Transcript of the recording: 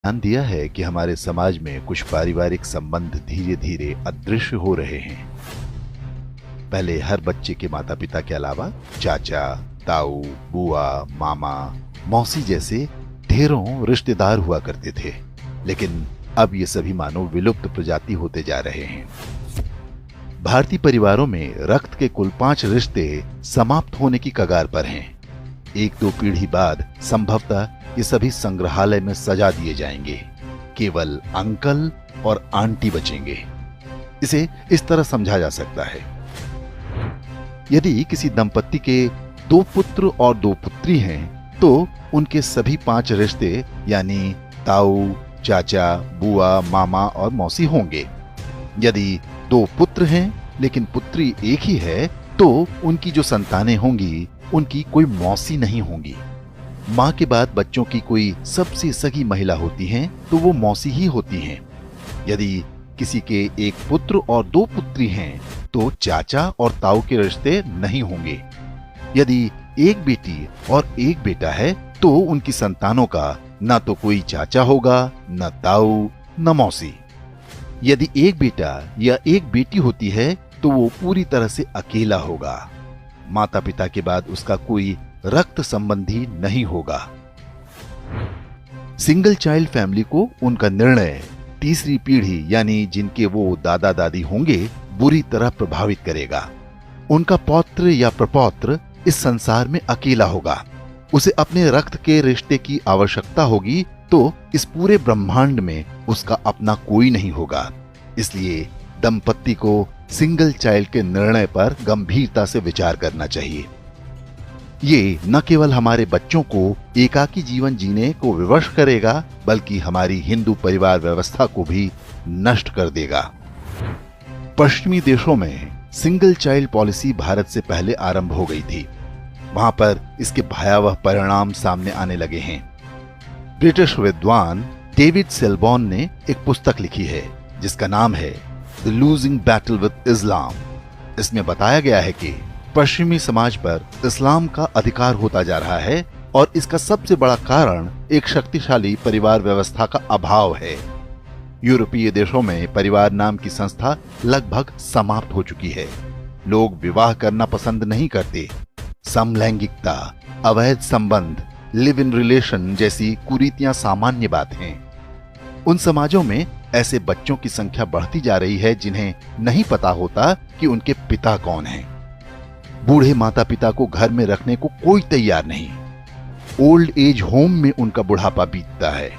ध्यान दिया है कि हमारे समाज में कुछ पारिवारिक संबंध धीरे धीरे अदृश्य हो रहे हैं। पहले हर बच्चे के माता पिता के अलावा चाचा, ताऊ, बुआ, मामा, मौसी जैसे ढेरों रिश्तेदार हुआ करते थे, लेकिन अब ये सभी मानो विलुप्त प्रजाति होते जा रहे हैं। भारतीय परिवारों में रक्त के कुल 5 रिश्ते समाप्त होने की कगार पर हैं। 1-2 पीढ़ी बाद संभवतः ये सभी संग्रहालय में सजा दिए जाएंगे। केवल अंकल और आंटी बचेंगे। इसे इस तरह समझा जा सकता है, यदि किसी दंपत्ति के 2 पुत्र और 2 पुत्री हैं, तो उनके सभी 5 रिश्ते यानी ताऊ, चाचा, बुआ, मामा और मौसी होंगे। यदि 2 पुत्र हैं लेकिन पुत्री एक ही है, तो उनकी जो संतानें होंगी उनकी कोई मौसी नहीं होंगी। माँ के बाद बच्चों की कोई सबसे सगी महिला होती हैं तो वो मौसी ही होती हैं। यदि किसी के 1 पुत्र और 2 पुत्री हैं तो चाचा और ताऊ के रिश्ते नहीं होंगे। यदि 1 बेटी और 1 बेटा है तो उनकी संतानों का न तो कोई चाचा होगा, न ताऊ, न मौसी। यदि 1 बेटा या 1 बेटी होती है तो वो पूरी तरह से अकेला होगा। माता पिता के बाद उसका कोई रक्त संबंधी नहीं होगा। सिंगल चाइल्ड फैमिली को उनका निर्णय तीसरी पीढ़ी यानी जिनके वो दादा दादी होंगे बुरी तरह प्रभावित करेगा। उनका पौत्र या प्रपौत्र इस संसार में अकेला होगा। उसे अपने रक्त के रिश्ते की आवश्यकता होगी, तो इस पूरे ब्रह्मांड में उसका अपना कोई नहीं होगा। इसलिए दंपत्ति को सिंगल चाइल्ड के निर्णय पर गंभीरता से विचार करना चाहिए। ये न केवल हमारे बच्चों को एकाकी जीवन जीने को विवश करेगा, बल्कि हमारी हिंदू परिवार व्यवस्था को भी नष्ट कर देगा। पश्चिमी देशों में सिंगल चाइल्ड पॉलिसी भारत से पहले आरंभ हो गई थी। वहां पर इसके भयावह परिणाम सामने आने लगे हैं। ब्रिटिश विद्वान डेविड सेलबॉर्न ने एक पुस्तक लिखी है जिसका नाम है द लूजिंग बैटल विद इस्लाम। इसमें बताया गया है कि पश्चिमी समाज पर इस्लाम का अधिकार होता जा रहा है और इसका सबसे बड़ा कारण एक शक्तिशाली परिवार व्यवस्था का अभाव है। यूरोपीय देशों में परिवार नाम की संस्था लगभग समाप्त हो चुकी है। लोग विवाह करना पसंद नहीं करते। समलैंगिकता, अवैध संबंध, लिव इन रिलेशन जैसी कुरीतियां सामान्य बात हैं। उन समाजों में ऐसे बच्चों की संख्या बढ़ती जा रही है जिन्हें नहीं पता होता कि उनके पिता कौन हैं। बूढ़े माता पिता को घर में रखने को कोई तैयार नहीं। ओल्ड एज होम में उनका बुढ़ापा बीतता है।